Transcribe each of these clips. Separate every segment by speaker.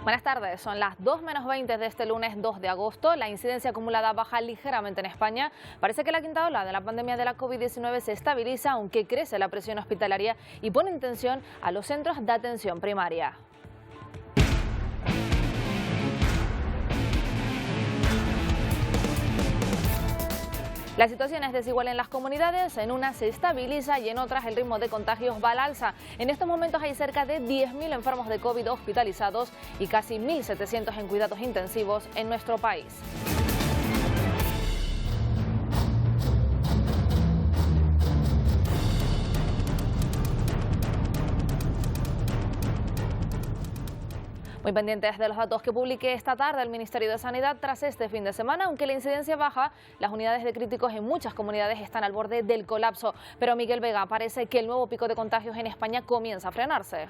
Speaker 1: Buenas tardes, son las 2:20 de este lunes 2 de agosto. La incidencia acumulada baja ligeramente en España. Parece que la quinta ola de la pandemia de la COVID-19 se estabiliza, aunque crece la presión hospitalaria y pone en tensión a los centros de atención primaria. La situación es desigual en las comunidades, en unas se estabiliza y en otras el ritmo de contagios va al alza. En estos momentos hay cerca de 10.000 enfermos de COVID hospitalizados y casi 1.700 en cuidados intensivos en nuestro país. Muy pendientes de los datos que publique esta tarde el Ministerio de Sanidad tras este fin de semana. Aunque la incidencia baja, las unidades de críticos en muchas comunidades están al borde del colapso. Pero Miguel Vega, parece que el nuevo pico de contagios en España comienza a frenarse.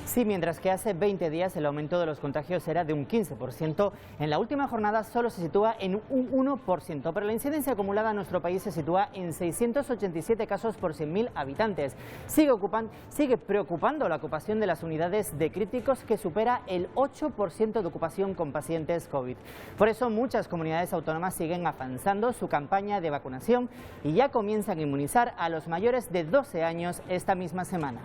Speaker 2: Sí, mientras que hace 20 días el aumento de los contagios era de un 15%, en la última jornada solo se sitúa en un 1%, pero la incidencia acumulada en nuestro país se sitúa en 687 casos por 100.000 habitantes. Sigue preocupando la ocupación de las unidades de críticos, que supera el 8% de ocupación con pacientes COVID. Por eso muchas comunidades autónomas siguen avanzando su campaña de vacunación y ya comienzan a inmunizar a los mayores de 12 años esta misma semana.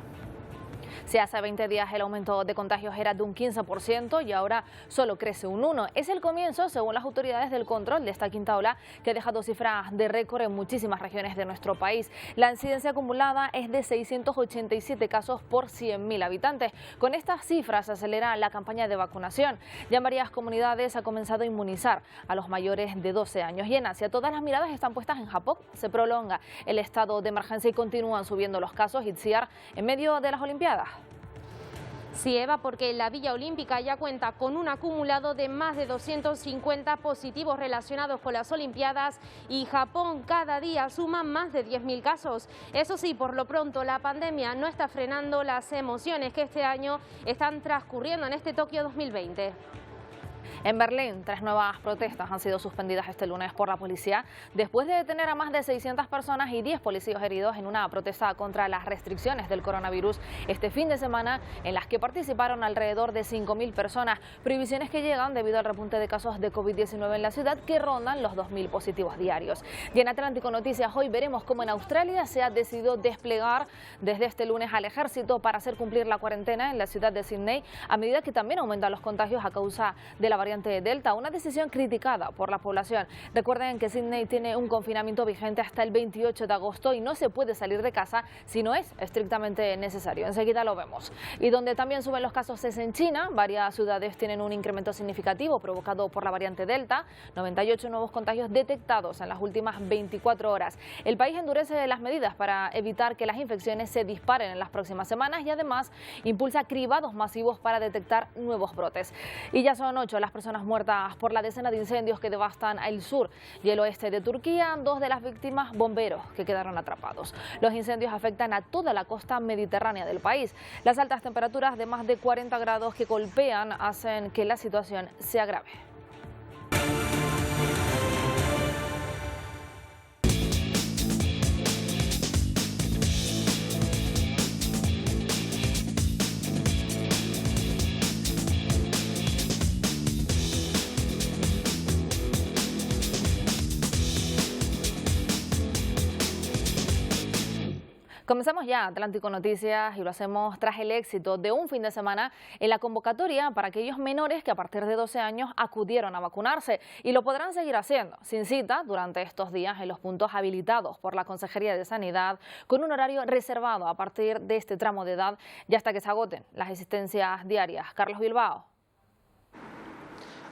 Speaker 1: Si hace 20 días el aumento de contagios era de un 15% y ahora solo crece un 1%. Es el comienzo, según las autoridades, del control de esta quinta ola, que ha dejado cifras de récord en muchísimas regiones de nuestro país. La incidencia acumulada es de 687 casos por 100.000 habitantes. Con estas cifras se acelera la campaña de vacunación. Ya en varias comunidades ha comenzado a inmunizar a los mayores de 12 años. Y en Asia todas las miradas están puestas en Japón. Se prolonga el estado de emergencia y continúan subiendo los casos. Itziar, en medio de las Olimpiadas.
Speaker 3: Sí, Eva, porque la Villa Olímpica ya cuenta con un acumulado de más de 250 positivos relacionados con las Olimpiadas y Japón cada día suma más de 10.000 casos. Eso sí, por lo pronto la pandemia no está frenando las emociones que este año están transcurriendo en este Tokio 2020.
Speaker 1: En Berlín, 3 nuevas protestas han sido suspendidas este lunes por la policía después de detener a más de 600 personas y 10 policías heridos en una protesta contra las restricciones del coronavirus este fin de semana, en las que participaron alrededor de 5.000 personas. Prohibiciones que llegan debido al repunte de casos de COVID-19 en la ciudad, que rondan los 2.000 positivos diarios. Y en Atlántico Noticias hoy veremos cómo en Australia se ha decidido desplegar desde este lunes al ejército para hacer cumplir la cuarentena en la ciudad de Sydney, a medida que también aumentan los contagios a causa de la variante Delta, una decisión criticada por la población. Recuerden que Sydney tiene un confinamiento vigente hasta el 28 de agosto y no se puede salir de casa si no es estrictamente necesario. Enseguida lo vemos. Y donde también suben los casos es en China. Varias ciudades tienen un incremento significativo provocado por la variante Delta. 98 nuevos contagios detectados en las últimas 24 horas. El país endurece las medidas para evitar que las infecciones se disparen en las próximas semanas y además impulsa cribados masivos para detectar nuevos brotes. Y ya son 8 las personas muertas por la decena de incendios que devastan el sur y el oeste de Turquía. 2 de las víctimas, bomberos que quedaron atrapados. Los incendios afectan a toda la costa mediterránea del país. Las altas temperaturas de más de 40 grados que golpean hacen que la situación se agrave. Comenzamos ya Atlántico Noticias y lo hacemos tras el éxito de un fin de semana en la convocatoria para aquellos menores que a partir de 12 años acudieron a vacunarse, y lo podrán seguir haciendo sin cita durante estos días en los puntos habilitados por la Consejería de Sanidad, con un horario reservado a partir de este tramo de edad y hasta que se agoten las existencias diarias. Carlos Bilbao.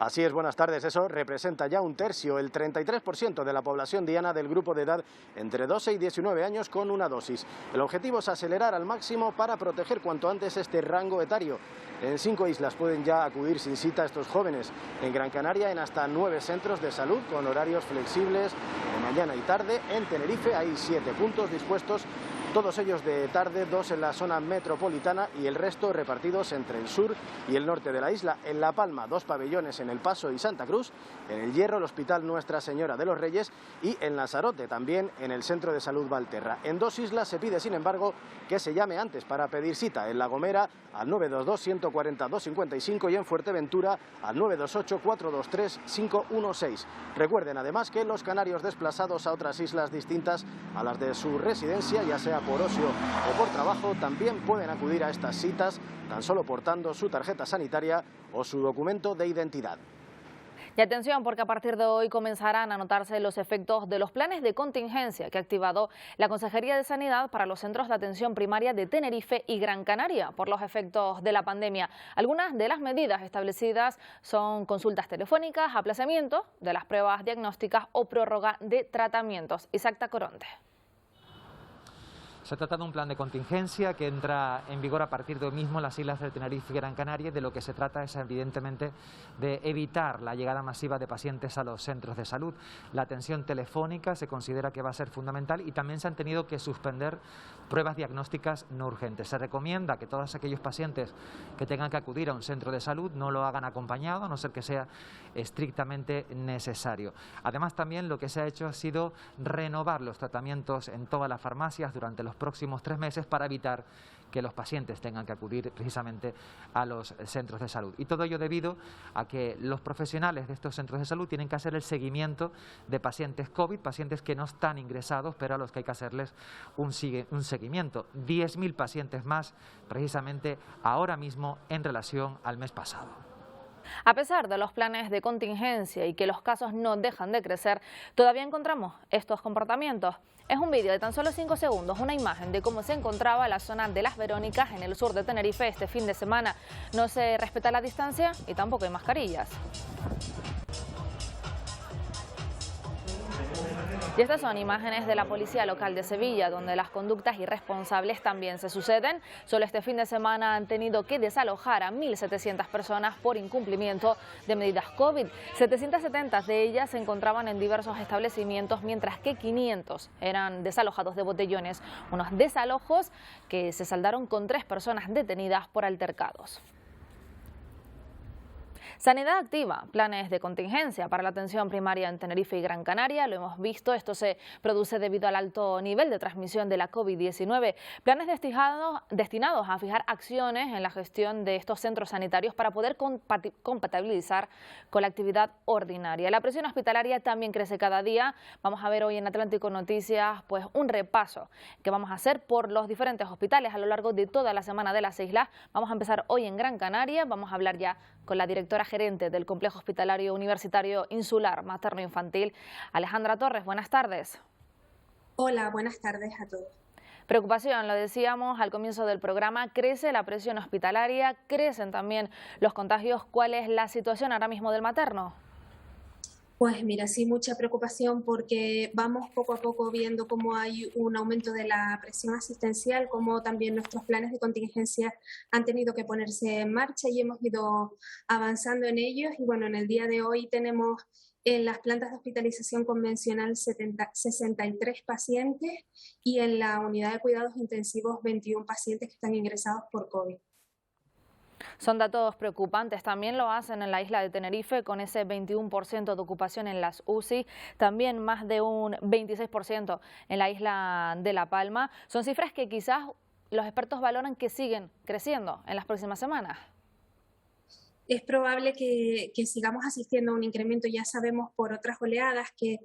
Speaker 4: Así es, buenas tardes. Eso representa ya un tercio, el 33% de la población diana del grupo de edad entre 12 y 19 años con una dosis. El objetivo es acelerar al máximo para proteger cuanto antes este rango etario. En 5 islas pueden ya acudir sin cita estos jóvenes. En Gran Canaria, en hasta 9 centros de salud con horarios flexibles de mañana y tarde. En Tenerife hay 7 puntos dispuestos todos ellos de tarde, 2 en la zona metropolitana y el resto repartidos entre el sur y el norte de la isla. En La Palma, 2 pabellones en El Paso y Santa Cruz, en El Hierro, el Hospital Nuestra Señora de los Reyes y en Lanzarote, también en el Centro de Salud Valterra. En 2 islas se pide, sin embargo, que se llame antes para pedir cita, en La Gomera al 922-140-255 y en Fuerteventura al 928-423-516. Recuerden además que los canarios desplazados a otras islas distintas a las de su residencia, ya sea por ocio o por trabajo, también pueden acudir a estas citas tan solo portando su tarjeta sanitaria o su documento de identidad.
Speaker 1: Y atención, porque a partir de hoy comenzarán a notarse los efectos de los planes de contingencia que ha activado la Consejería de Sanidad para los centros de atención primaria de Tenerife y Gran Canaria por los efectos de la pandemia. Algunas de las medidas establecidas son consultas telefónicas, aplazamiento de las pruebas diagnósticas o prórroga de tratamientos. Isaac Tacoronte.
Speaker 5: Se trata de un plan de contingencia que entra en vigor a partir de hoy mismo en las islas de Tenerife y Gran Canaria. De lo que se trata es evidentemente de evitar la llegada masiva de pacientes a los centros de salud. La atención telefónica se considera que va a ser fundamental y también se han tenido que suspender pruebas diagnósticas no urgentes. Se recomienda que todos aquellos pacientes que tengan que acudir a un centro de salud no lo hagan acompañado, a no ser que sea estrictamente necesario. Además, también lo que se ha hecho ha sido renovar los tratamientos en todas las farmacias durante los próximos 3 meses para evitar que los pacientes tengan que acudir precisamente a los centros de salud. Y todo ello debido a que los profesionales de estos centros de salud tienen que hacer el seguimiento de pacientes COVID, pacientes que no están ingresados, pero a los que hay que hacerles un seguimiento. 10.000 pacientes más precisamente ahora mismo en relación al mes pasado.
Speaker 1: A pesar de los planes de contingencia y que los casos no dejan de crecer, todavía encontramos estos comportamientos. Es un vídeo de tan solo 5 segundos, una imagen de cómo se encontraba la zona de Las Verónicas en el sur de Tenerife este fin de semana. No se respeta la distancia y tampoco hay mascarillas. Y estas son imágenes de la Policía Local de Sevilla, donde las conductas irresponsables también se suceden. Solo este fin de semana han tenido que desalojar a 1.700 personas por incumplimiento de medidas COVID. 770 de ellas se encontraban en diversos establecimientos, mientras que 500 eran desalojados de botellones. Unos desalojos que se saldaron con 3 personas detenidas por altercados. Sanidad activa planes de contingencia para la atención primaria en Tenerife y Gran Canaria. Lo hemos visto, esto se produce debido al alto nivel de transmisión de la COVID-19. Planes destinados a fijar acciones en la gestión de estos centros sanitarios para poder compatibilizar con la actividad ordinaria. La presión hospitalaria también crece cada día. Vamos a ver hoy en Atlántico Noticias pues un repaso que vamos a hacer por los diferentes hospitales a lo largo de toda la semana de las islas. Vamos a empezar hoy en Gran Canaria. Vamos a hablar ya con la directora gerente del Complejo Hospitalario Universitario Insular Materno-Infantil, Alejandra Torres. Buenas tardes.
Speaker 6: Hola, buenas tardes a todos.
Speaker 1: Preocupación, lo decíamos al comienzo del programa, crece la presión hospitalaria, crecen también los contagios. ¿Cuál es la situación ahora mismo del materno?
Speaker 6: Pues mira, sí, mucha preocupación porque vamos poco a poco viendo cómo hay un aumento de la presión asistencial, cómo también nuestros planes de contingencia han tenido que ponerse en marcha y hemos ido avanzando en ellos. Y bueno, en el día de hoy tenemos en las plantas de hospitalización convencional 63 pacientes y en la unidad de cuidados intensivos 21 pacientes que están ingresados por COVID.
Speaker 1: Son datos preocupantes. También lo hacen en la isla de Tenerife con ese 21% de ocupación en las UCI, también más de un 26% en la isla de La Palma. Son cifras que quizás los expertos valoran que siguen creciendo en las próximas semanas.
Speaker 6: Es probable que sigamos asistiendo a un incremento. Ya sabemos por otras oleadas que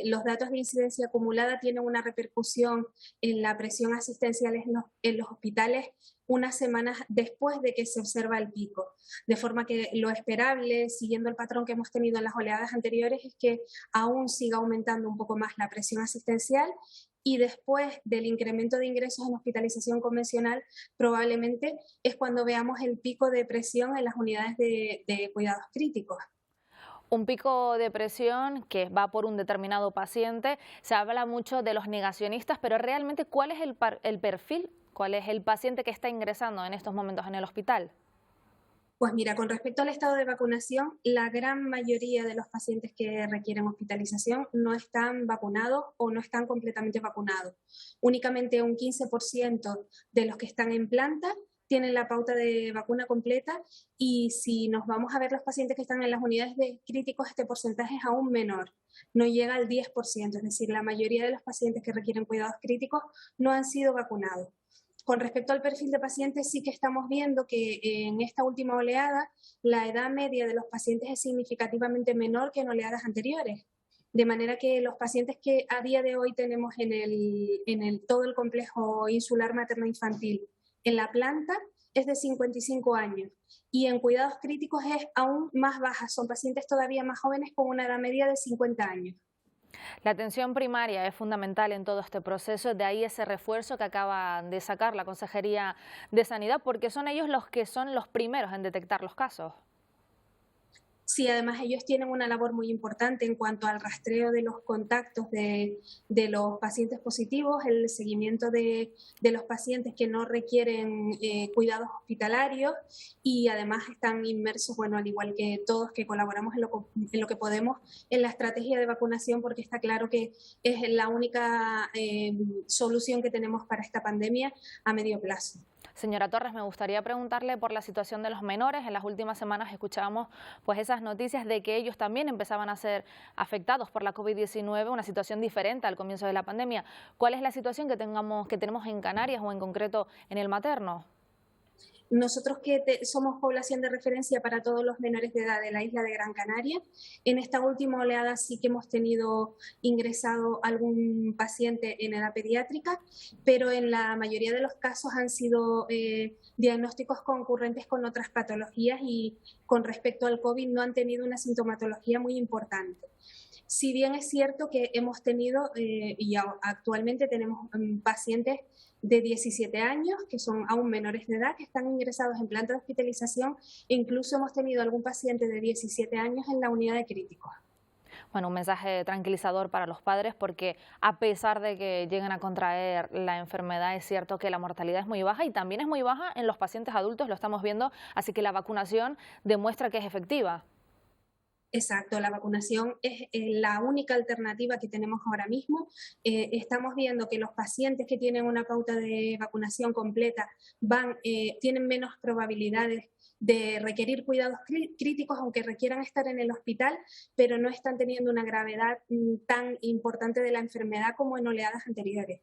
Speaker 6: los datos de incidencia acumulada tienen una repercusión en la presión asistencial en los hospitales unas semanas después de que se observa el pico. De forma que lo esperable, siguiendo el patrón que hemos tenido en las oleadas anteriores, es que aún siga aumentando un poco más la presión asistencial y después del incremento de ingresos en hospitalización convencional, probablemente es cuando veamos el pico de presión en las unidades de cuidados críticos.
Speaker 1: Un pico de presión que va por un determinado paciente. Se habla mucho de los negacionistas, pero realmente ¿cuál es el perfil? ¿Cuál es el paciente que está ingresando en estos momentos en el hospital?
Speaker 6: Pues mira, con respecto al estado de vacunación, la gran mayoría de los pacientes que requieren hospitalización no están vacunados o no están completamente vacunados. Únicamente un 15% de los que están en planta tienen la pauta de vacuna completa, y si nos vamos a ver los pacientes que están en las unidades de críticos, este porcentaje es aún menor, no llega al 10%, es decir, la mayoría de los pacientes que requieren cuidados críticos no han sido vacunados. Con respecto al perfil de pacientes, sí que estamos viendo que en esta última oleada la edad media de los pacientes es significativamente menor que en oleadas anteriores. De manera que los pacientes que a día de hoy tenemos en todo el complejo insular materno-infantil en la planta es de 55 años, y en cuidados críticos es aún más baja, son pacientes todavía más jóvenes con una edad media de 50 años.
Speaker 1: La atención primaria es fundamental en todo este proceso, de ahí ese refuerzo que acaba de sacar la Consejería de Sanidad, porque son ellos los que son los primeros en detectar los casos.
Speaker 6: Sí, además ellos tienen una labor muy importante en cuanto al rastreo de los contactos de los pacientes positivos, el seguimiento de los pacientes que no requieren cuidados hospitalarios, y además están inmersos, bueno, al igual que todos que colaboramos en lo que podemos en la estrategia de vacunación, porque está claro que es la única solución que tenemos para esta pandemia a medio plazo.
Speaker 1: Señora Torres, me gustaría preguntarle por la situación de los menores. En las últimas semanas escuchábamos pues esas noticias de que ellos también empezaban a ser afectados por la COVID-19, una situación diferente al comienzo de la pandemia. ¿Cuál es la situación que tenemos en Canarias o en concreto en el materno?
Speaker 6: Nosotros que somos población de referencia para todos los menores de edad de la isla de Gran Canaria, en esta última oleada sí que hemos tenido ingresado algún paciente en edad pediátrica, pero en la mayoría de los casos han sido diagnósticos concurrentes con otras patologías, y con respecto al COVID no han tenido una sintomatología muy importante. Si bien es cierto que hemos tenido, y actualmente tenemos pacientes de 17 años, que son aún menores de edad, que están ingresados en planta de hospitalización, e incluso hemos tenido algún paciente de 17 años en la unidad de críticos.
Speaker 1: Bueno, un mensaje tranquilizador para los padres, porque a pesar de que lleguen a contraer la enfermedad, es cierto que la mortalidad es muy baja, y también es muy baja en los pacientes adultos, lo estamos viendo, así que la vacunación demuestra que es efectiva.
Speaker 6: Exacto, la vacunación es la única alternativa que tenemos ahora mismo. Estamos viendo que los pacientes que tienen una pauta de vacunación completa tienen menos probabilidades de requerir cuidados críticos, aunque requieran estar en el hospital, pero no están teniendo una gravedad tan importante de la enfermedad como en oleadas anteriores.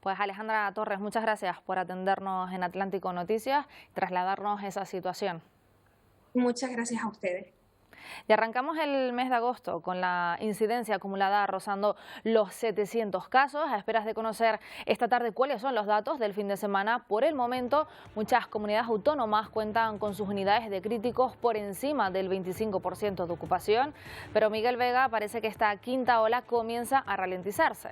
Speaker 1: Pues Alejandra Torres, muchas gracias por atendernos en Atlántico Noticias y trasladarnos esa situación.
Speaker 6: Muchas gracias a ustedes.
Speaker 1: Y arrancamos el mes de agosto con la incidencia acumulada rozando los 700 casos, a esperas de conocer esta tarde cuáles son los datos del fin de semana. Por el momento, muchas comunidades autónomas cuentan con sus unidades de críticos por encima del 25% de ocupación, pero Miguel Vega parece que esta quinta ola comienza a ralentizarse.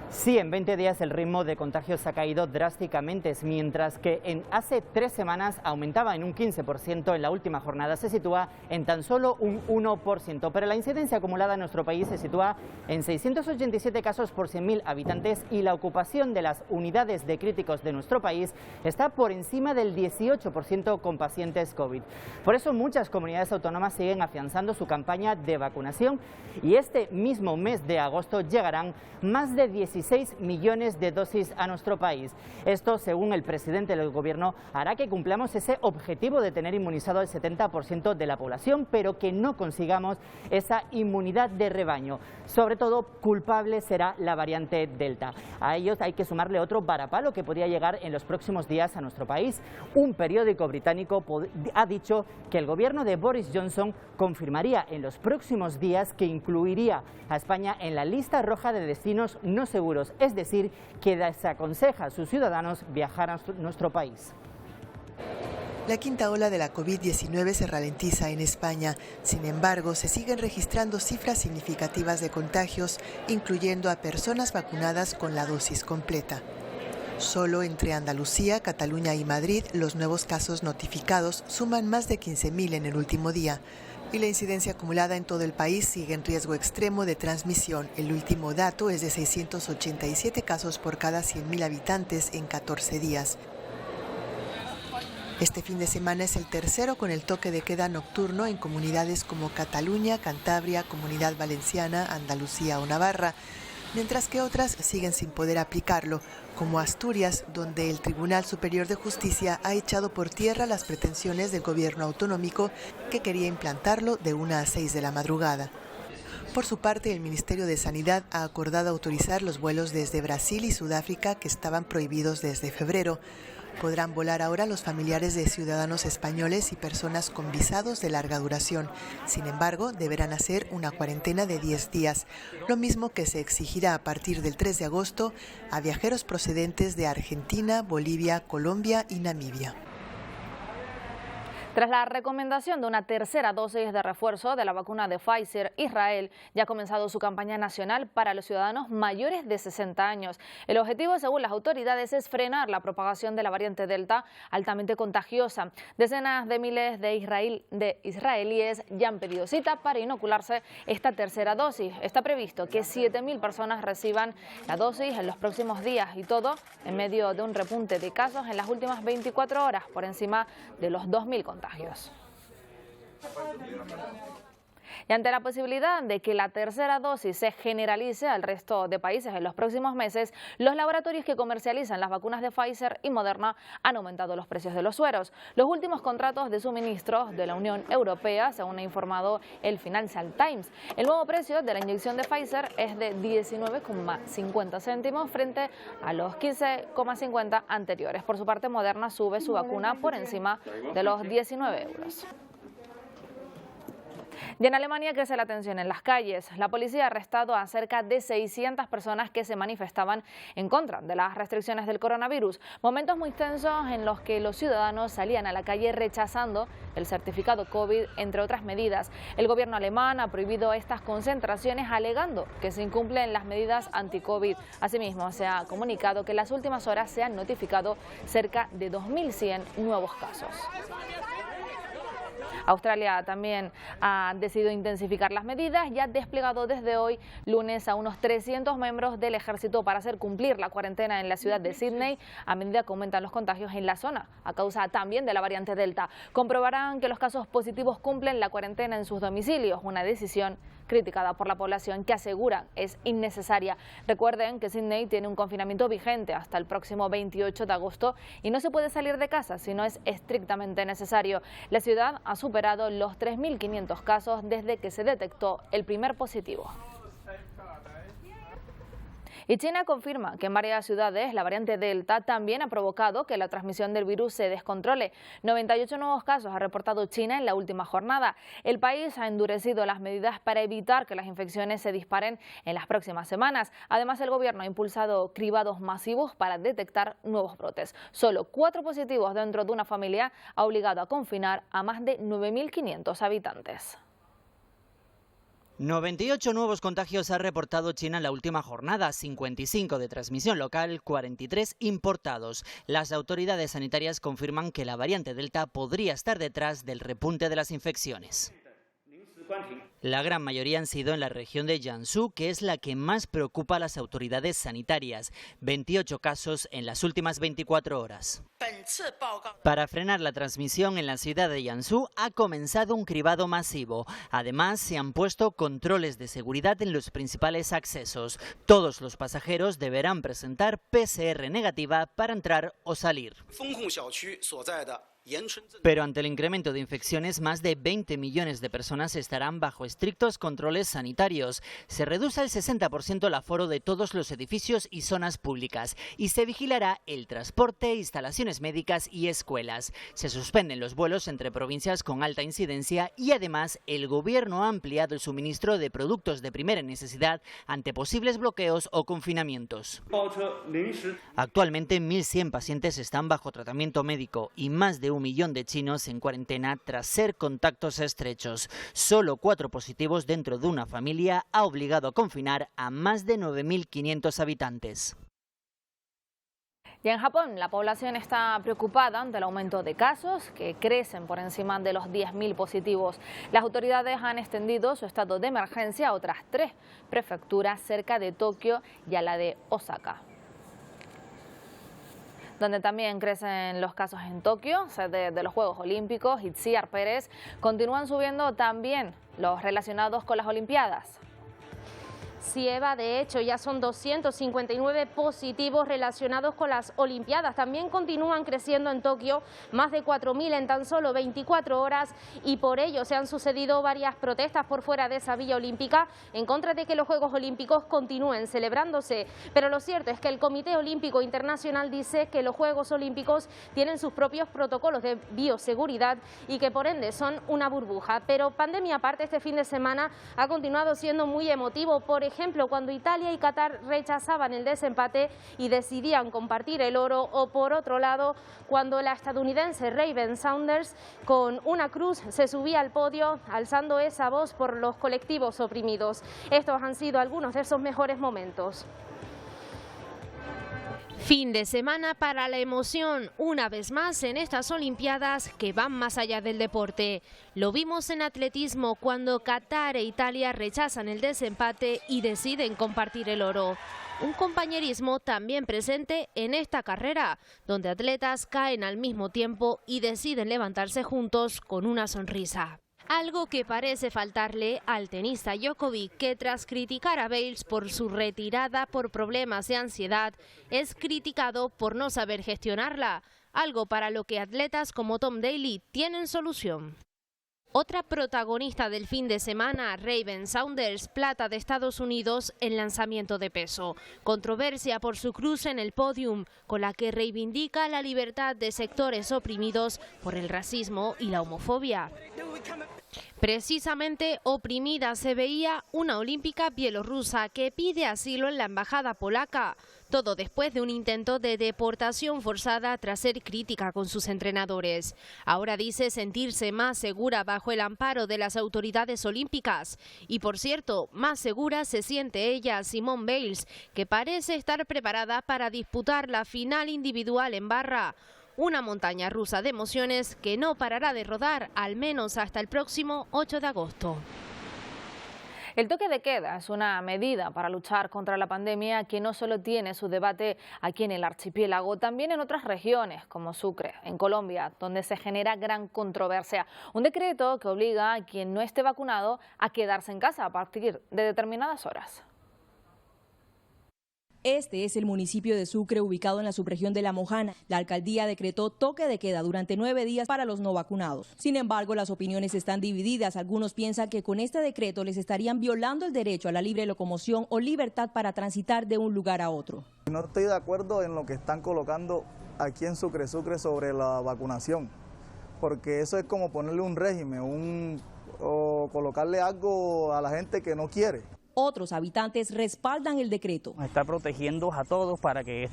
Speaker 2: Sí, en 20 días el ritmo de contagios ha caído drásticamente, mientras que hace 3 semanas aumentaba en un 15%, en la última jornada se sitúa en tan solo un 1%. Pero la incidencia acumulada en nuestro país se sitúa en 687 casos por 100.000 habitantes, y la ocupación de las unidades de críticos de nuestro país está por encima del 18% con pacientes COVID. Por eso muchas comunidades autónomas siguen afianzando su campaña de vacunación, y este mismo mes de agosto llegarán más de 16 millones de dosis a nuestro país. Esto, según el presidente del Gobierno, hará que cumplamos ese objetivo de tener inmunizado el 70% de la población, pero que no consigamos esa inmunidad de rebaño. Sobre todo, culpable será la variante Delta. A ellos hay que sumarle otro varapalo que podría llegar en los próximos días a nuestro país. Un periódico británico ha dicho que el gobierno de Boris Johnson confirmaría en los próximos días que incluiría a España en la lista roja de destinos no seguros, es decir, que desaconseja a sus ciudadanos viajar a nuestro país.
Speaker 7: La quinta ola de la COVID-19 se ralentiza en España. Sin embargo, se siguen registrando cifras significativas de contagios, incluyendo a personas vacunadas con la dosis completa. Solo entre Andalucía, Cataluña y Madrid, los nuevos casos notificados suman más de 15.000 en el último día. Y la incidencia acumulada en todo el país sigue en riesgo extremo de transmisión. El último dato es de 687 casos por cada 100.000 habitantes en 14 días. Este fin de semana es el tercero con el toque de queda nocturno en comunidades como Cataluña, Cantabria, Comunidad Valenciana, Andalucía o Navarra, mientras que otras siguen sin poder aplicarlo, como Asturias, donde el Tribunal Superior de Justicia ha echado por tierra las pretensiones del gobierno autonómico que quería implantarlo de 1 a 6 de la madrugada. Por su parte, el Ministerio de Sanidad ha acordado autorizar los vuelos desde Brasil y Sudáfrica que estaban prohibidos desde febrero. Podrán volar ahora los familiares de ciudadanos españoles y personas con visados de larga duración. Sin embargo, deberán hacer una cuarentena de 10 días, lo mismo que se exigirá a partir del 3 de agosto a viajeros procedentes de Argentina, Bolivia, Colombia y Namibia.
Speaker 1: Tras la recomendación de una tercera dosis de refuerzo de la vacuna de Pfizer, Israel ya ha comenzado su campaña nacional para los ciudadanos mayores de 60 años. El objetivo, según las autoridades, es frenar la propagación de la variante Delta, altamente contagiosa. Decenas de miles de israelíes ya han pedido cita para inocularse esta tercera dosis. Está previsto que 7.000 personas reciban la dosis en los próximos días, y todo en medio de un repunte de casos en las últimas 24 horas, por encima de los 2.000 contagios. Y ante la posibilidad de que la tercera dosis se generalice al resto de países en los próximos meses, los laboratorios que comercializan las vacunas de Pfizer y Moderna han aumentado los precios de los sueros. Los últimos contratos de suministro de la Unión Europea, según ha informado el Financial Times. El nuevo precio de la inyección de Pfizer es de 19,50 céntimos frente a los 15,50 anteriores. Por su parte, Moderna sube su vacuna por encima de los 19 euros. Y en Alemania crece la tensión en las calles. La policía ha arrestado a cerca de 600 personas que se manifestaban en contra de las restricciones del coronavirus. Momentos muy tensos en los que los ciudadanos salían a la calle rechazando el certificado COVID, entre otras medidas. El gobierno alemán ha prohibido estas concentraciones alegando que se incumplen las medidas anti-COVID. Asimismo, se ha comunicado que en las últimas horas se han notificado cerca de 2.100 nuevos casos. Australia también ha decidido intensificar las medidas y ha desplegado desde hoy lunes a unos 300 miembros del ejército para hacer cumplir la cuarentena en la ciudad de Sydney a medida que aumentan los contagios en la zona, a causa también de la variante Delta. Comprobarán que los casos positivos cumplen la cuarentena en sus domicilios, una decisión criticada por la población que asegura es innecesaria. Recuerden que Sydney tiene un confinamiento vigente hasta el próximo 28 de agosto y no se puede salir de casa si no es estrictamente necesario. La ciudad ha superado los 3.500 casos desde que se detectó el primer positivo. Y China confirma que en varias ciudades la variante Delta también ha provocado que la transmisión del virus se descontrole. 98 nuevos casos ha reportado China en la última jornada. El país ha endurecido las medidas para evitar que las infecciones se disparen en las próximas semanas. Además, el gobierno ha impulsado cribados masivos para detectar nuevos brotes. Solo 4 positivos dentro de una familia ha obligado a confinar a más de 9.500 habitantes.
Speaker 8: 98 nuevos contagios ha reportado China en la última jornada, 55 de transmisión local, 43 importados. Las autoridades sanitarias confirman que la variante Delta podría estar detrás del repunte de las infecciones. La gran mayoría han sido en la región de Jiangsu, que es la que más preocupa a las autoridades sanitarias. 28 casos en las últimas 24 horas. Para frenar la transmisión en la ciudad de Jiangsu ha comenzado un cribado masivo. Además, se han puesto controles de seguridad en los principales accesos. Todos los pasajeros deberán presentar PCR negativa para entrar o salir. Pero ante el incremento de infecciones, más de 20 millones de personas estarán bajo estrictos controles sanitarios. Se reduce al 60% el aforo de todos los edificios y zonas públicas y se vigilará el transporte, instalaciones médicas y escuelas. Se suspenden los vuelos entre provincias con alta incidencia y además el gobierno ha ampliado el suministro de productos de primera necesidad ante posibles bloqueos o confinamientos. Actualmente 1.100 pacientes están bajo tratamiento médico y más de 1 millón de chinos en cuarentena tras ser contactos estrechos. Solo 4 positivos dentro de una familia ha obligado a confinar a más de 9.500 habitantes.
Speaker 1: Y en Japón, la población está preocupada ante el aumento de casos que crecen por encima de los 10.000 positivos. Las autoridades han extendido su estado de emergencia a otras 3 prefecturas cerca de Tokio y a la de Osaka. Donde también crecen los casos en Tokio, sede de los Juegos Olímpicos, Itziar Pérez, continúan subiendo también los relacionados con las Olimpiadas.
Speaker 3: Sí, Eva, de hecho ya son 259 positivos relacionados con las Olimpiadas. También continúan creciendo en Tokio, más de 4.000 en tan solo 24 horas y por ello se han sucedido varias protestas por fuera de esa villa olímpica en contra de que los Juegos Olímpicos continúen celebrándose. Pero lo cierto es que el Comité Olímpico Internacional dice que los Juegos Olímpicos tienen sus propios protocolos de bioseguridad y que por ende son una burbuja. Pero pandemia aparte, este fin de semana ha continuado siendo muy emotivo. Por ejemplo, cuando Italia y Qatar rechazaban el desempate y decidían compartir el oro, o por otro lado, cuando la estadounidense Raven Saunders con una cruz se subía al podio alzando esa voz por los colectivos oprimidos. Estos han sido algunos de esos mejores momentos. Fin de semana para la emoción, una vez más en estas Olimpiadas que van más allá del deporte. Lo vimos en atletismo cuando Qatar e Italia rechazan el desempate y deciden compartir el oro. Un compañerismo también presente en esta carrera, donde atletas caen al mismo tiempo y deciden levantarse juntos con una sonrisa. Algo que parece faltarle al tenista Djokovic, que tras criticar a Bales por su retirada por problemas de ansiedad, es criticado por no saber gestionarla, algo para lo que atletas como Tom Daley tienen solución. Otra protagonista del fin de semana, Raven Saunders, plata de Estados Unidos en lanzamiento de peso. Controversia por su cruz en el podium, con la que reivindica la libertad de sectores oprimidos por el racismo y la homofobia. Precisamente oprimida se veía una olímpica bielorrusa que pide asilo en la embajada polaca. Todo después de un intento de deportación forzada tras ser crítica con sus entrenadores. Ahora dice sentirse más segura bajo el amparo de las autoridades olímpicas. Y por cierto, más segura se siente ella, Simone Bales, que parece estar preparada para disputar la final individual en barra. Una montaña rusa de emociones que no parará de rodar, al menos hasta el próximo 8 de agosto.
Speaker 1: El toque de queda es una medida para luchar contra la pandemia que no solo tiene su debate aquí en el archipiélago, también en otras regiones como Sucre, en Colombia, donde se genera gran controversia. Un decreto que obliga a quien no esté vacunado a quedarse en casa a partir de determinadas horas.
Speaker 9: Este es el municipio de Sucre, ubicado en la subregión de La Mojana. La alcaldía decretó toque de queda durante 9 días para los no vacunados. Sin embargo, las opiniones están divididas. Algunos piensan que con este decreto les estarían violando el derecho a la libre locomoción o libertad para transitar de un lugar a otro.
Speaker 10: No estoy de acuerdo en lo que están colocando aquí en Sucre sobre la vacunación, porque eso es como ponerle un régimen o colocarle algo a la gente que no quiere.
Speaker 9: Otros habitantes respaldan el decreto.
Speaker 11: Está protegiendo a todos para que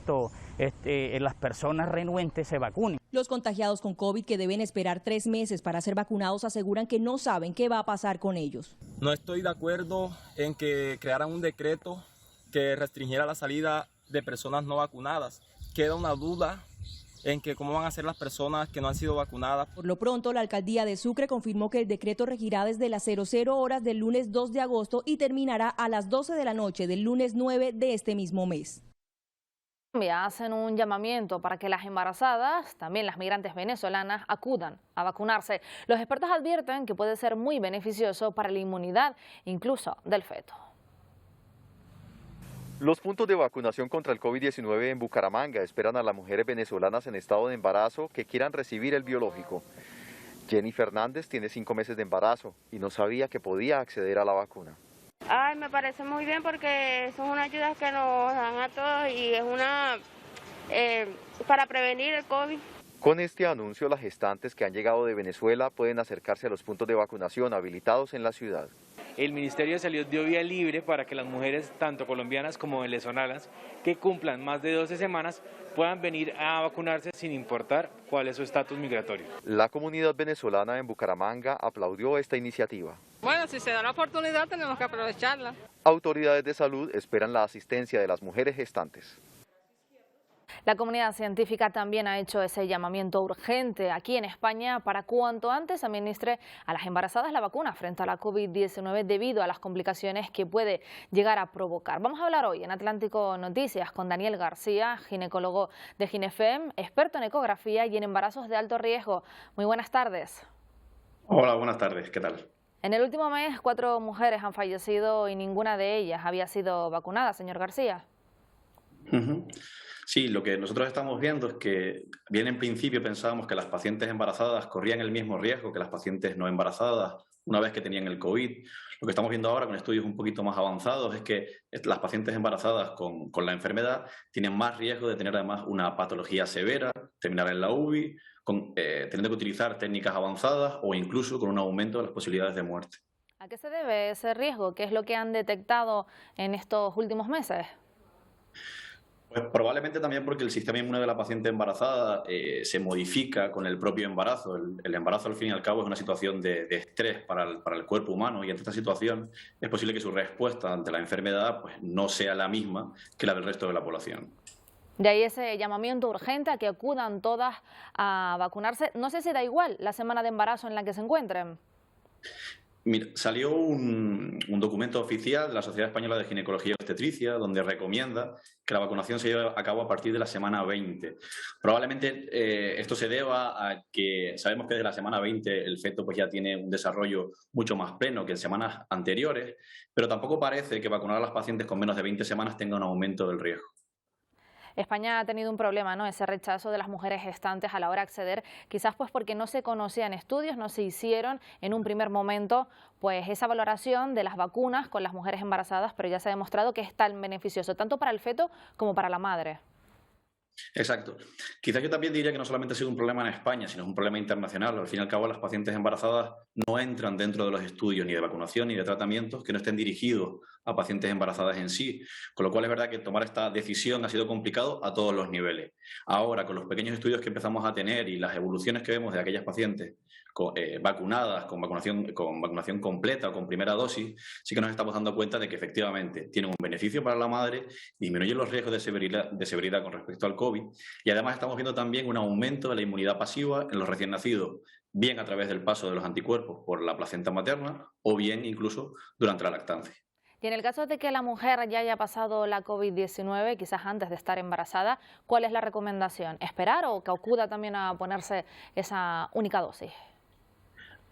Speaker 11: las personas renuentes se vacunen.
Speaker 9: Los contagiados con COVID que deben esperar 3 meses para ser vacunados aseguran que no saben qué va a pasar con ellos.
Speaker 12: No estoy de acuerdo en que crearan un decreto que restringiera la salida de personas no vacunadas. Queda una duda en que cómo van a ser las personas que no han sido vacunadas.
Speaker 9: Por lo pronto, la alcaldía de Sucre confirmó que el decreto regirá desde las 00 horas del lunes 2 de agosto y terminará a las 12 de la noche del lunes 9 de este mismo mes.
Speaker 1: Hacen un llamamiento para que las embarazadas, también las migrantes venezolanas, acudan a vacunarse. Los expertos advierten que puede ser muy beneficioso para la inmunidad, incluso del feto.
Speaker 13: Los puntos de vacunación contra el COVID-19 en Bucaramanga esperan a las mujeres venezolanas en estado de embarazo que quieran recibir el biológico. Jenny Fernández tiene 5 meses de embarazo y no sabía que podía acceder a la vacuna.
Speaker 14: Me parece muy bien porque son unas ayudas que nos dan a todos y es para prevenir el COVID.
Speaker 13: Con este anuncio, las gestantes que han llegado de Venezuela pueden acercarse a los puntos de vacunación habilitados en la ciudad.
Speaker 15: El Ministerio de Salud dio vía libre para que las mujeres, tanto colombianas como venezolanas, que cumplan más de 12 semanas, puedan venir a vacunarse sin importar cuál es su estatus migratorio.
Speaker 13: La comunidad venezolana en Bucaramanga aplaudió esta iniciativa.
Speaker 16: Bueno, si se da la oportunidad tenemos que aprovecharla.
Speaker 13: Autoridades de salud esperan la asistencia de las mujeres gestantes.
Speaker 1: La comunidad científica también ha hecho ese llamamiento urgente aquí en España para cuanto antes administre a las embarazadas la vacuna frente a la COVID-19 debido a las complicaciones que puede llegar a provocar. Vamos a hablar hoy en Atlántico Noticias con Daniel García, ginecólogo de Ginefem, experto en ecografía y en embarazos de alto riesgo. Muy buenas tardes.
Speaker 17: Hola, buenas tardes. ¿Qué tal?
Speaker 1: En el último mes, 4 mujeres han fallecido y ninguna de ellas había sido vacunada, señor García.
Speaker 17: Sí, lo que nosotros estamos viendo es que bien en principio pensábamos que las pacientes embarazadas corrían el mismo riesgo que las pacientes no embarazadas una vez que tenían el COVID. Lo que estamos viendo ahora con estudios un poquito más avanzados es que las pacientes embarazadas con la enfermedad tienen más riesgo de tener además una patología severa, terminar en la UBI, teniendo que utilizar técnicas avanzadas o incluso con un aumento de las posibilidades de muerte.
Speaker 1: ¿A qué se debe ese riesgo? ¿Qué es lo que han detectado en estos últimos meses?
Speaker 17: Pues probablemente también porque el sistema inmune de la paciente embarazada se modifica con el propio embarazo. El embarazo, al fin y al cabo, es una situación de estrés para el cuerpo humano y ante esta situación es posible que su respuesta ante la enfermedad pues, no sea la misma que la del resto de la población.
Speaker 1: De ahí ese llamamiento urgente a que acudan todas a vacunarse. No sé si da igual la semana de embarazo en la que se encuentren.
Speaker 17: Mira, salió un documento oficial de la Sociedad Española de Ginecología y Obstetricia donde recomienda que la vacunación se lleve a cabo a partir de la semana 20. Probablemente esto se deba a que sabemos que desde la semana 20 el feto pues, ya tiene un desarrollo mucho más pleno que en semanas anteriores, pero tampoco parece que vacunar a las pacientes con menos de 20 semanas tenga un aumento del riesgo.
Speaker 1: España ha tenido un problema, ¿no? Ese rechazo de las mujeres gestantes a la hora de acceder, quizás pues porque no se conocían estudios, no se hicieron en un primer momento pues esa valoración de las vacunas con las mujeres embarazadas, pero ya se ha demostrado que es tan beneficioso tanto para el feto como para la madre.
Speaker 17: Exacto. Quizás yo también diría que no solamente ha sido un problema en España, sino un problema internacional. Al fin y al cabo, las pacientes embarazadas no entran dentro de los estudios ni de vacunación ni de tratamientos que no estén dirigidos a pacientes embarazadas en sí. Con lo cual es verdad que tomar esta decisión ha sido complicado a todos los niveles. Ahora, con los pequeños estudios que empezamos a tener y las evoluciones que vemos de aquellas pacientes vacunadas con vacunación completa o con primera dosis, sí que nos estamos dando cuenta de que efectivamente tienen un beneficio para la madre, disminuyen los riesgos de severidad con respecto al COVID y además estamos viendo también un aumento de la inmunidad pasiva en los recién nacidos, bien a través del paso de los anticuerpos por la placenta materna o bien incluso durante la lactancia.
Speaker 1: Y en el caso de que la mujer ya haya pasado la COVID-19, quizás antes de estar embarazada, ¿cuál es la recomendación? ¿Esperar o que acuda también a ponerse esa única dosis?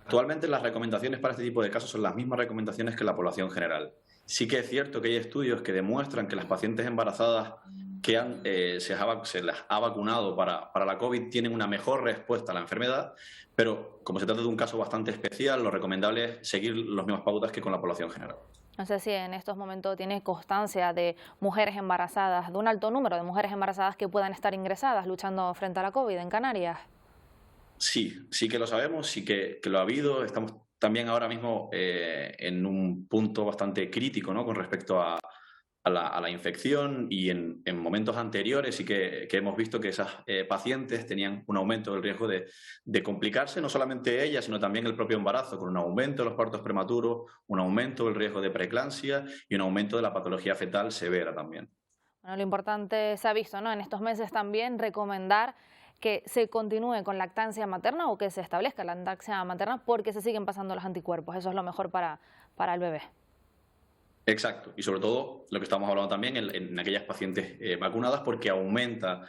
Speaker 17: Actualmente las recomendaciones para este tipo de casos son las mismas recomendaciones que la población general. Sí que es cierto que hay estudios que demuestran que las pacientes embarazadas que se las ha vacunado para la COVID tienen una mejor respuesta a la enfermedad, pero como se trata de un caso bastante especial, lo recomendable es seguir las mismas pautas que con la población general.
Speaker 1: No sé si en estos momentos tiene constancia de mujeres embarazadas, de un alto número de mujeres embarazadas que puedan estar ingresadas luchando frente a la COVID en Canarias.
Speaker 17: Sí que lo sabemos, sí que lo ha habido. Estamos también ahora mismo en un punto bastante crítico, ¿no? Con respecto a la infección y en momentos anteriores sí que hemos visto que esas pacientes tenían un aumento del riesgo de complicarse, no solamente ellas, sino también el propio embarazo, con un aumento de los partos prematuros, un aumento del riesgo de preeclampsia y un aumento de la patología fetal severa también.
Speaker 1: Bueno, lo importante se ha visto, ¿no? En estos meses también recomendar que se continúe con lactancia materna o que se establezca la lactancia materna porque se siguen pasando los anticuerpos. Eso es lo mejor para el bebé.
Speaker 17: Exacto, y sobre todo lo que estamos hablando también en aquellas pacientes vacunadas porque aumenta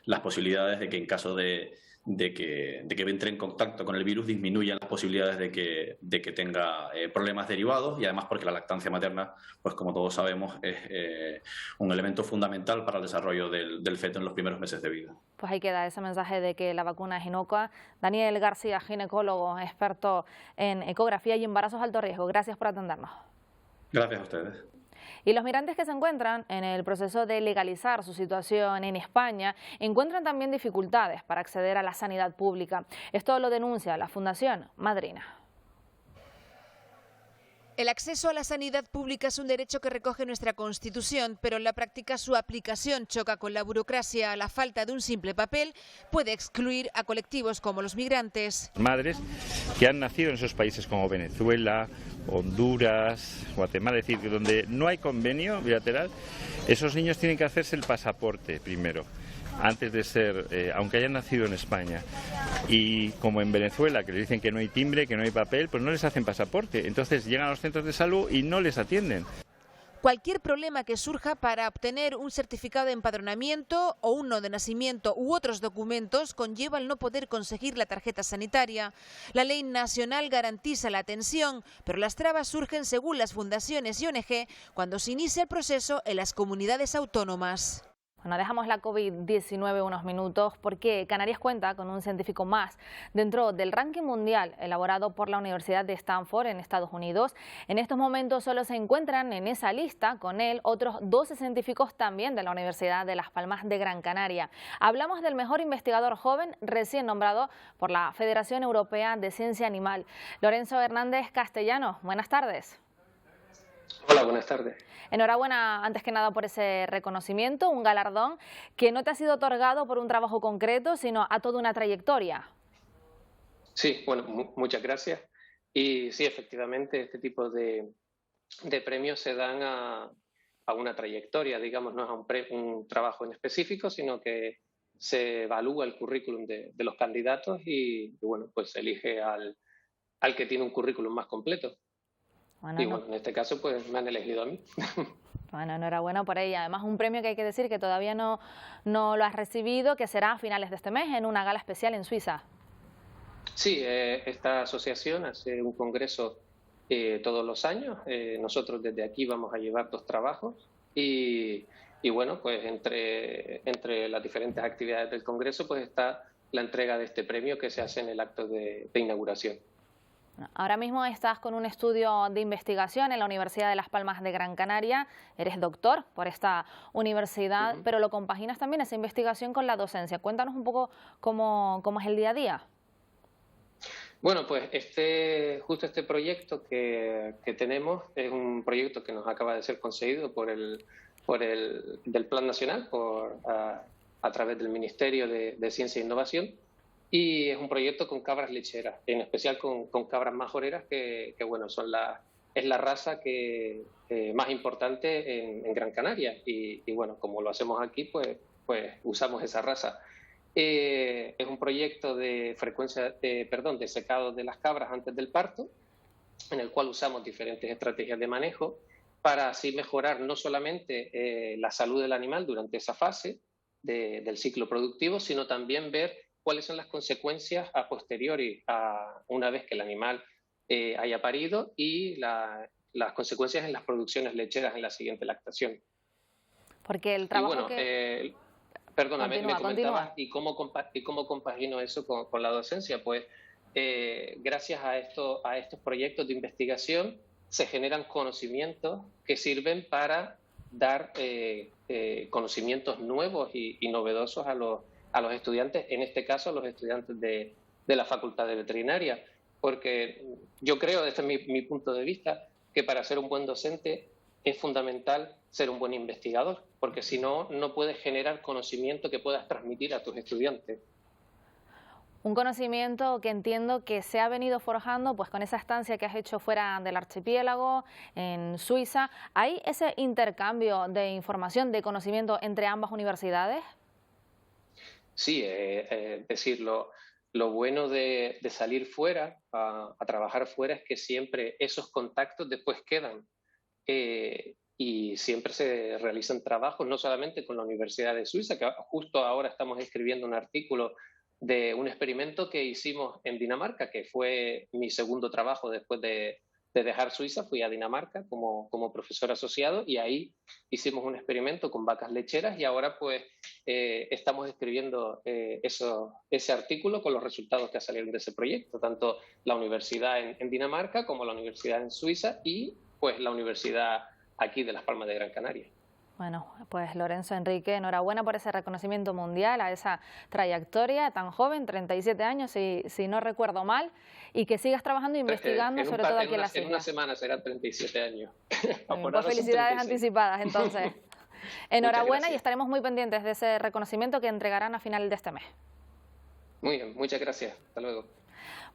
Speaker 17: las posibilidades de que en caso de que entre en contacto con el virus disminuyan las posibilidades de que tenga problemas derivados y además porque la lactancia materna, pues como todos sabemos, es un elemento fundamental para el desarrollo del feto en los primeros meses de vida.
Speaker 1: Pues ahí queda ese mensaje de que la vacuna es inocua. Daniel García, ginecólogo, experto en ecografía y embarazos de alto riesgo. Gracias por atendernos.
Speaker 17: Gracias a ustedes.
Speaker 1: Y los migrantes que se encuentran en el proceso de legalizar su situación en España encuentran también dificultades para acceder a la sanidad pública. Esto lo denuncia la Fundación Madrina.
Speaker 18: El acceso a la sanidad pública es un derecho que recoge nuestra Constitución, pero en la práctica su aplicación choca con la burocracia. La falta de un simple papel puede excluir a colectivos como los migrantes.
Speaker 19: Madres que han nacido en esos países como Venezuela, Honduras, Guatemala, es decir, donde no hay convenio bilateral, esos niños tienen que hacerse el pasaporte primero, antes de ser, aunque hayan nacido en España. Y como en Venezuela, que les dicen que no hay timbre, que no hay papel, pues no les hacen pasaporte. Entonces llegan a los centros de salud y no les atienden.
Speaker 18: Cualquier problema que surja para obtener un certificado de empadronamiento o uno de nacimiento u otros documentos conlleva el no poder conseguir la tarjeta sanitaria. La ley nacional garantiza la atención, pero las trabas surgen según las fundaciones y ONG cuando se inicia el proceso en las comunidades autónomas.
Speaker 1: Bueno, dejamos la COVID-19 unos minutos porque Canarias cuenta con un científico más dentro del ranking mundial elaborado por la Universidad de Stanford en Estados Unidos. En estos momentos solo se encuentran en esa lista con él otros 12 científicos también de la Universidad de Las Palmas de Gran Canaria. Hablamos del mejor investigador joven recién nombrado por la Federación Europea de Ciencia Animal. Lorenzo Hernández Castellanos, buenas tardes.
Speaker 20: Hola, buenas tardes.
Speaker 1: Enhorabuena, antes que nada, por ese reconocimiento, un galardón que no te ha sido otorgado por un trabajo concreto, sino a toda una trayectoria.
Speaker 20: Sí, bueno, muchas gracias. Y sí, efectivamente, este tipo de premios se dan a una trayectoria, digamos, no es a un trabajo en específico, sino que se evalúa el currículum de los candidatos y, bueno, pues se elige al que tiene un currículum más completo.
Speaker 1: Bueno,
Speaker 20: y bueno, en este caso pues me han elegido a mí.
Speaker 1: Bueno, enhorabuena por ella. Además, un premio que hay que decir que todavía no lo has recibido, que será a finales de este mes en una gala especial en Suiza.
Speaker 20: Sí, esta asociación hace un congreso todos los años. Nosotros desde aquí vamos a llevar 2 trabajos y bueno, pues entre las diferentes actividades del congreso pues está la entrega de este premio que se hace en el acto de inauguración.
Speaker 1: Ahora mismo estás con un estudio de investigación en la Universidad de Las Palmas de Gran Canaria, eres doctor por esta universidad, pero lo compaginas también esa investigación con la docencia. Cuéntanos un poco cómo es el día a día.
Speaker 20: Bueno, pues justo este proyecto que tenemos es un proyecto que nos acaba de ser concedido por el del Plan Nacional a través del Ministerio de Ciencia e Innovación. Y es un proyecto con cabras lecheras, en especial con cabras majoreras, que bueno, es la raza más importante en Gran Canaria. Y bueno, como lo hacemos aquí, pues usamos esa raza. Es un proyecto de de secado de las cabras antes del parto, en el cual usamos diferentes estrategias de manejo para así mejorar no solamente la salud del animal durante esa fase del ciclo productivo, sino también ver cuáles son las consecuencias a posteriori, una vez que el animal haya parido y las consecuencias en las producciones lecheras en la siguiente lactación.
Speaker 1: Porque el trabajo
Speaker 20: Perdóname, me comentabas, ¿y cómo compagino eso con la docencia? Pues gracias a estos proyectos de investigación se generan conocimientos que sirven para dar conocimientos nuevos y novedosos a los estudiantes, en este caso a los estudiantes de la Facultad de Veterinaria, porque yo creo, desde mi punto de vista, que para ser un buen docente es fundamental ser un buen investigador, porque si no, no puedes generar conocimiento que puedas transmitir a tus estudiantes.
Speaker 1: Un conocimiento que entiendo que se ha venido forjando pues con esa estancia que has hecho fuera del archipiélago, en Suiza. ¿Hay ese intercambio de información, de conocimiento entre ambas universidades?
Speaker 20: Sí, decirlo. Lo bueno de salir fuera, a trabajar fuera, es que siempre esos contactos después quedan. Y siempre se realizan trabajos, no solamente con la Universidad de Suiza, que justo ahora estamos escribiendo un artículo de un experimento que hicimos en Dinamarca, que fue mi segundo trabajo después de dejar Suiza. Fui a Dinamarca como profesor asociado y ahí hicimos un experimento con vacas lecheras y ahora pues estamos escribiendo ese artículo con los resultados que salieron de ese proyecto, tanto la universidad en Dinamarca como la universidad en Suiza y pues la universidad aquí de Las Palmas de Gran Canaria.
Speaker 1: Bueno, pues Lorenzo Enrique, enhorabuena por ese reconocimiento mundial, a esa trayectoria tan joven, 37 años, si no recuerdo mal, y que sigas trabajando e investigando, sobre todo aquí en las islas.
Speaker 20: En una semana serán 37 años.
Speaker 1: Pues felicidades anticipadas, entonces. Enhorabuena y estaremos muy pendientes de ese reconocimiento que entregarán a final de este mes.
Speaker 20: Muy bien, muchas gracias. Hasta luego.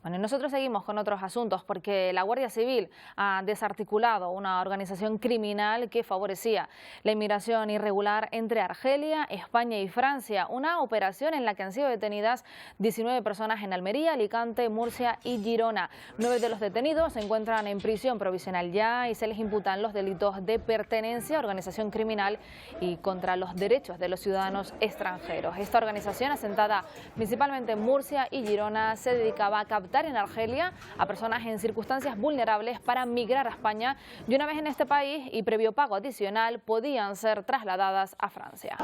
Speaker 1: Bueno, y nosotros seguimos con otros asuntos porque la Guardia Civil ha desarticulado una organización criminal que favorecía la inmigración irregular entre Argelia, España y Francia. Una operación en la que han sido detenidas 19 personas en Almería, Alicante, Murcia y Girona. 9 de los detenidos se encuentran en prisión provisional ya y se les imputan los delitos de pertenencia a organización criminal y contra los derechos de los ciudadanos extranjeros. Esta organización, asentada principalmente en Murcia y Girona, se dedicaba a captar en Argelia a personas en circunstancias vulnerables para migrar a España y una vez en este país y previo pago adicional podían ser trasladadas a Francia.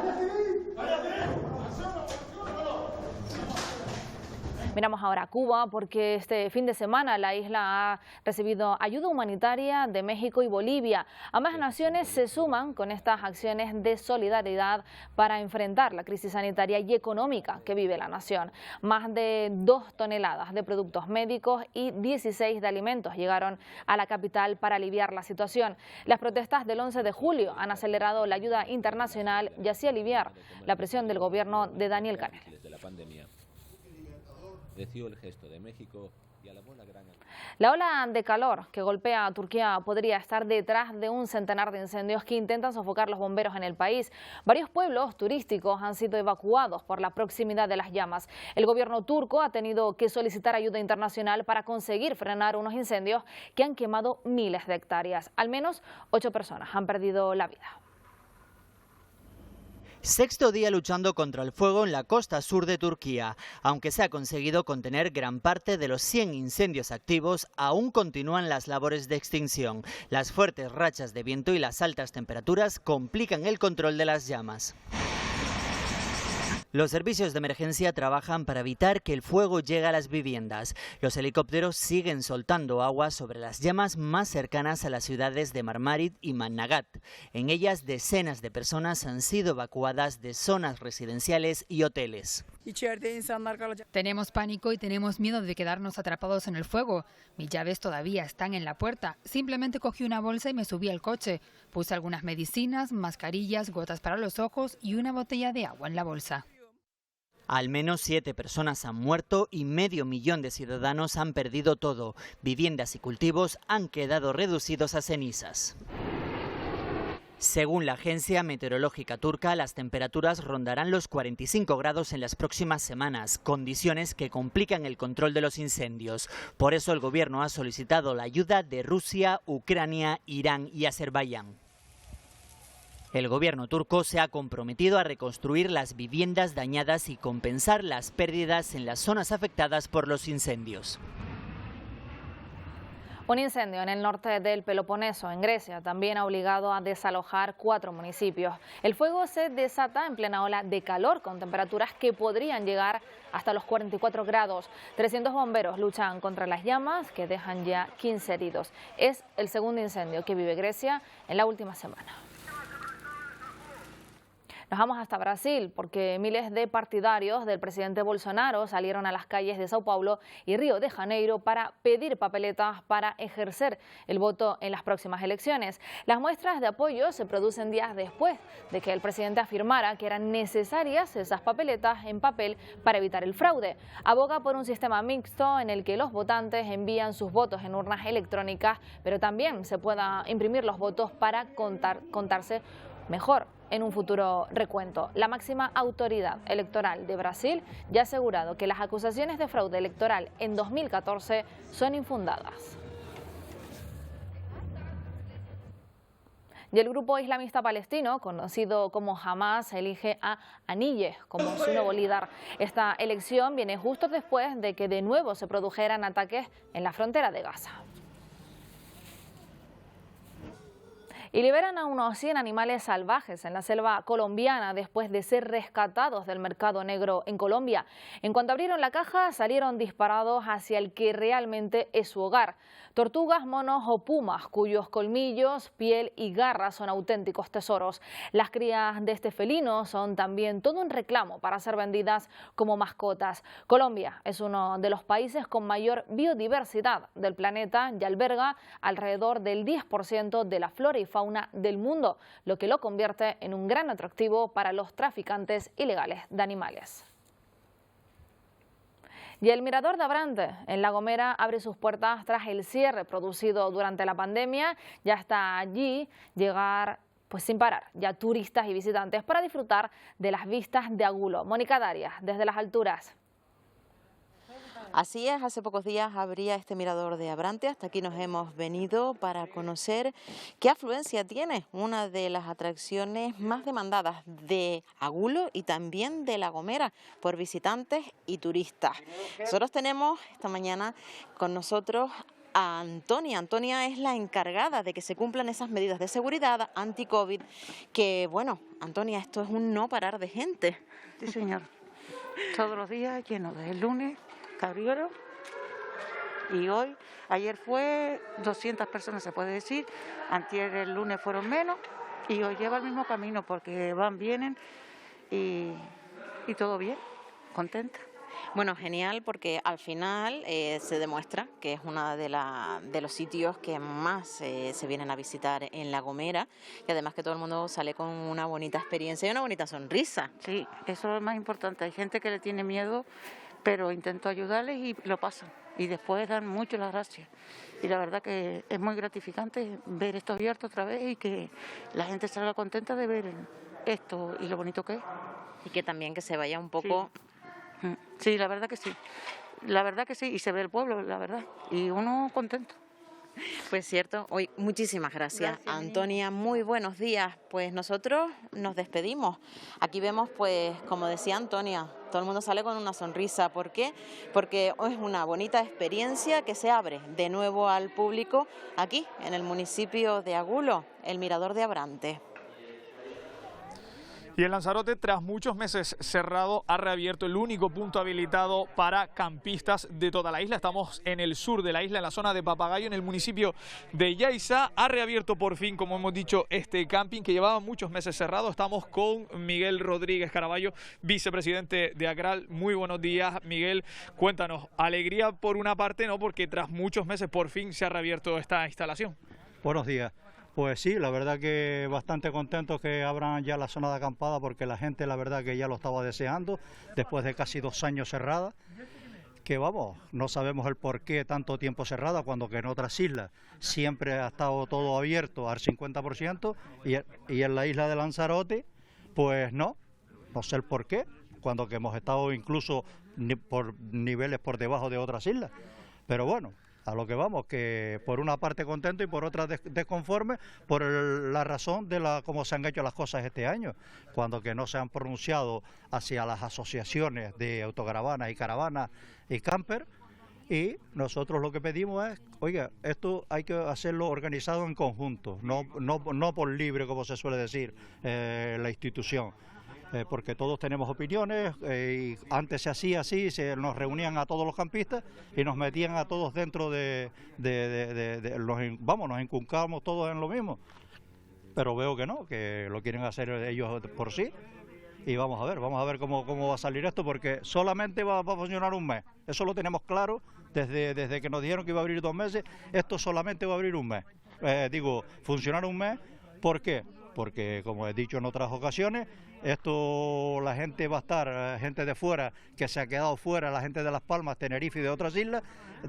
Speaker 1: Miramos ahora a Cuba porque este fin de semana la isla ha recibido ayuda humanitaria de México y Bolivia. Ambas naciones se suman con estas acciones de solidaridad para enfrentar la crisis sanitaria y económica que vive la nación. Más de 2 toneladas de productos médicos y 16 de alimentos llegaron a la capital para aliviar la situación. Las protestas del 11 de julio han acelerado la ayuda internacional y así aliviar la presión del gobierno de Daniel Canel.
Speaker 21: El gesto de México y alabó la gran...
Speaker 1: La ola de calor que golpea a Turquía podría estar detrás de un centenar de incendios que intentan sofocar los bomberos en el país. Varios pueblos turísticos han sido evacuados por la proximidad de las llamas. El gobierno turco ha tenido que solicitar ayuda internacional para conseguir frenar unos incendios que han quemado miles de hectáreas. Al menos 8 personas han perdido la vida.
Speaker 8: Sexto día luchando contra el fuego en la costa sur de Turquía. Aunque se ha conseguido contener gran parte de los 100 incendios activos, aún continúan las labores de extinción. Las fuertes rachas de viento y las altas temperaturas complican el control de las llamas. Los servicios de emergencia trabajan para evitar que el fuego llegue a las viviendas. Los helicópteros siguen soltando agua sobre las llamas más cercanas a las ciudades de Marmaris y Mannagat. En ellas, decenas de personas han sido evacuadas de zonas residenciales y hoteles.
Speaker 22: Tenemos pánico y tenemos miedo de quedarnos atrapados en el fuego. Mis llaves todavía están en la puerta. Simplemente cogí una bolsa y me subí al coche. Puse algunas medicinas, mascarillas, gotas para los ojos y una botella de agua en la bolsa.
Speaker 8: Al menos 7 personas han muerto y medio millón de ciudadanos han perdido todo. Viviendas y cultivos han quedado reducidos a cenizas. Según la agencia meteorológica turca, las temperaturas rondarán los 45 grados en las próximas semanas, condiciones que complican el control de los incendios. Por eso el gobierno ha solicitado la ayuda de Rusia, Ucrania, Irán y Azerbaiyán. El gobierno turco se ha comprometido a reconstruir las viviendas dañadas y compensar las pérdidas en las zonas afectadas por los incendios.
Speaker 1: Un incendio en el norte del Peloponeso, en Grecia, también ha obligado a desalojar 4 municipios. El fuego se desata en plena ola de calor, con temperaturas que podrían llegar hasta los 44 grados. 300 bomberos luchan contra las llamas, que dejan ya 15 heridos. Es el segundo incendio que vive Grecia en la última semana. Nos vamos hasta Brasil porque miles de partidarios del presidente Bolsonaro salieron a las calles de Sao Paulo y Río de Janeiro para pedir papeletas para ejercer el voto en las próximas elecciones. Las muestras de apoyo se producen días después de que el presidente afirmara que eran necesarias esas papeletas en papel para evitar el fraude. Aboga por un sistema mixto en el que los votantes envían sus votos en urnas electrónicas, pero también se pueda imprimir los votos para contarse mejor en un futuro recuento. La máxima autoridad electoral de Brasil ya ha asegurado que las acusaciones de fraude electoral en 2014 son infundadas. Y el grupo islamista palestino, conocido como Hamas, elige a Haniyeh como su nuevo líder. Esta elección viene justo después de que de nuevo se produjeran ataques en la frontera de Gaza. Y liberan a unos 100 animales salvajes en la selva colombiana después de ser rescatados del mercado negro en Colombia. En cuanto abrieron la caja, salieron disparados hacia el que realmente es su hogar. Tortugas, monos o pumas, cuyos colmillos, piel y garras son auténticos tesoros. Las crías de este felino son también todo un reclamo para ser vendidas como mascotas. Colombia es uno de los países con mayor biodiversidad del planeta y alberga alrededor del 10% de la flora y fauna del mundo, lo que lo convierte en un gran atractivo para los traficantes ilegales de animales. Y el Mirador de Abrantes, en La Gomera, abre sus puertas tras el cierre producido durante la pandemia. Ya está allí llegar sin parar ya turistas y visitantes para disfrutar de las vistas de Agulo. Mónica Darias, desde las alturas.
Speaker 4: Así es, hace pocos días abría este Mirador de Abrantes. Hasta aquí nos hemos venido para conocer qué afluencia tiene una de las atracciones más demandadas de Agulo y también de La Gomera por visitantes y turistas. Nosotros tenemos esta mañana con nosotros a Antonia. Antonia es la encargada de que se cumplan esas medidas de seguridad anti-COVID, que bueno, Antonia, esto es un no parar de gente.
Speaker 5: Sí, señor. Todos los días lleno. Desde el lunes abrieron y ayer fue 200 personas, se puede decir. Antier, el lunes fueron menos y hoy lleva el mismo camino porque vienen y todo bien, contenta.
Speaker 4: Bueno, genial, porque al final se demuestra que es uno de los sitios que más se vienen a visitar en La Gomera, y además que todo el mundo sale con una bonita experiencia y una bonita sonrisa.
Speaker 5: Sí, eso es lo más importante. Hay gente que le tiene miedo, pero intento ayudarles y lo pasan. Y después dan mucho las gracias. Y la verdad que es muy gratificante ver esto abierto otra vez y que la gente salga contenta de ver esto y lo bonito que es.
Speaker 4: Y que también que se vaya un poco...
Speaker 5: Sí, la verdad que sí. La verdad que sí. Y se ve el pueblo, la verdad. Y uno contento.
Speaker 4: Pues cierto. Hoy muchísimas gracias, Antonia. Muy buenos días. Pues nosotros nos despedimos. Aquí vemos, pues, como decía Antonia, todo el mundo sale con una sonrisa. ¿Por qué? Porque es una bonita experiencia que se abre de nuevo al público aquí, en el municipio de Agulo, el Mirador de Abrantes.
Speaker 23: Y el Lanzarote, tras muchos meses cerrado, ha reabierto el único punto habilitado para campistas de toda la isla. Estamos en el sur de la isla, en la zona de Papagayo, en el municipio de Yaiza. Ha reabierto por fin, como hemos dicho, este camping que llevaba muchos meses cerrado. Estamos con Miguel Rodríguez Caraballo, vicepresidente de ACRAL. Muy buenos días, Miguel. Cuéntanos, alegría por una parte, ¿no? Porque tras muchos meses por fin se ha reabierto esta instalación.
Speaker 24: Buenos días. Pues sí, la verdad que bastante contentos que abran ya la zona de acampada, porque la gente la verdad que ya lo estaba deseando después de casi 2 años cerrada, que vamos, no sabemos el por qué tanto tiempo cerrada cuando que en otras islas siempre ha estado todo abierto al 50% y en la isla de Lanzarote pues no sé el por qué, cuando que hemos estado incluso por niveles por debajo de otras islas, pero bueno. A lo que vamos, que por una parte contento y por otra desconforme por la razón de cómo se han hecho las cosas este año, cuando que no se han pronunciado hacia las asociaciones de autocaravanas y caravanas y camper, y nosotros lo que pedimos es, oiga, esto hay que hacerlo organizado en conjunto, no por libre, como se suele decir, la institución. Porque todos tenemos opiniones, y antes se hacía así, nos reunían a todos los campistas y nos metían a todos dentro nos inculcábamos todos en lo mismo, pero veo que no, que lo quieren hacer ellos por sí, y vamos a ver cómo va a salir esto, porque solamente va a funcionar un mes, eso lo tenemos claro desde que nos dijeron que iba a abrir 2 meses, esto solamente va a abrir un mes, funcionar un mes. ¿Por qué? Porque, como he dicho en otras ocasiones, esto la gente va a estar, gente de fuera que se ha quedado fuera, la gente de Las Palmas, Tenerife y de otras islas,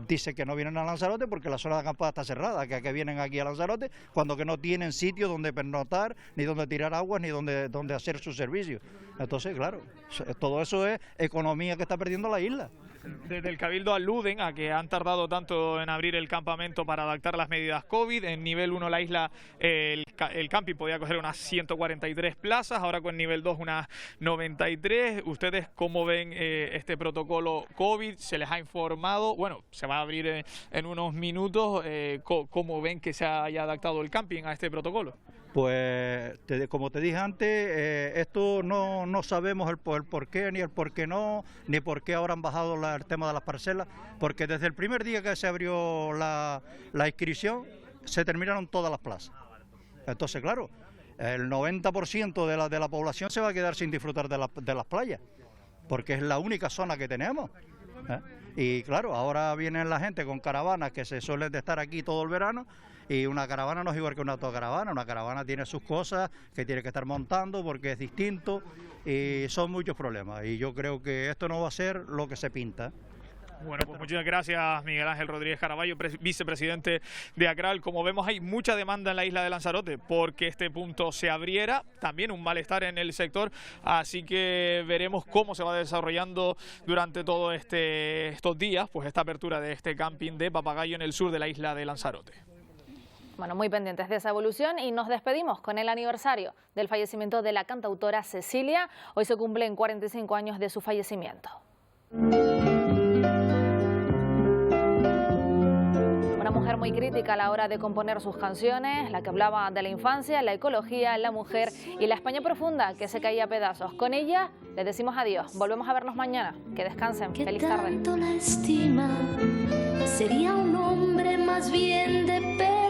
Speaker 24: dice que no vienen a Lanzarote porque la zona de acampada está cerrada, que vienen aquí a Lanzarote cuando que no tienen sitio donde pernoctar, ni donde tirar aguas, ni donde hacer sus servicios. Entonces, claro, todo eso es economía que está perdiendo la isla.
Speaker 23: Desde el Cabildo aluden a que han tardado tanto en abrir el campamento para adaptar las medidas COVID. En nivel 1 la isla, el camping podía coger unas 143 plazas, ahora con nivel 2 unas 93. ¿Ustedes cómo ven este protocolo COVID? ¿Se les ha informado? Bueno, se va a abrir en unos minutos. ¿Cómo ven que se haya adaptado el camping a este protocolo?
Speaker 24: Pues como te dije antes, esto no sabemos el por qué, ni el por qué no, ni por qué ahora han bajado el tema de las parcelas, porque desde el primer día que se abrió la inscripción se terminaron todas las plazas. Entonces, claro, el 90% de la población se va a quedar sin disfrutar de las playas, porque es la única zona que tenemos. Y claro, ahora vienen la gente con caravanas que se suelen de estar aquí todo el verano, y una caravana no es igual que una autocaravana. Una caravana tiene sus cosas que tiene que estar montando porque es distinto y son muchos problemas, y yo creo que esto no va a ser lo que se pinta.
Speaker 23: Bueno, pues muchas gracias, Miguel Ángel Rodríguez Caraballo, vicepresidente de ACRAL. Como vemos, hay mucha demanda en la isla de Lanzarote porque este punto se abriera, también un malestar en el sector, así que veremos cómo se va desarrollando durante todos estos días, pues esta apertura de este camping de Papagayo en el sur de la isla de Lanzarote.
Speaker 1: Bueno, muy pendientes de esa evolución, y nos despedimos con el aniversario del fallecimiento de la cantautora Cecilia. Hoy se cumplen 45 años de su fallecimiento. Una mujer muy crítica a la hora de componer sus canciones, la que hablaba de la infancia, la ecología, la mujer y la España profunda que se caía a pedazos. Con ella les decimos adiós. Volvemos a vernos mañana. Que descansen. Feliz tarde.
Speaker 2: La estima sería un hombre más bien de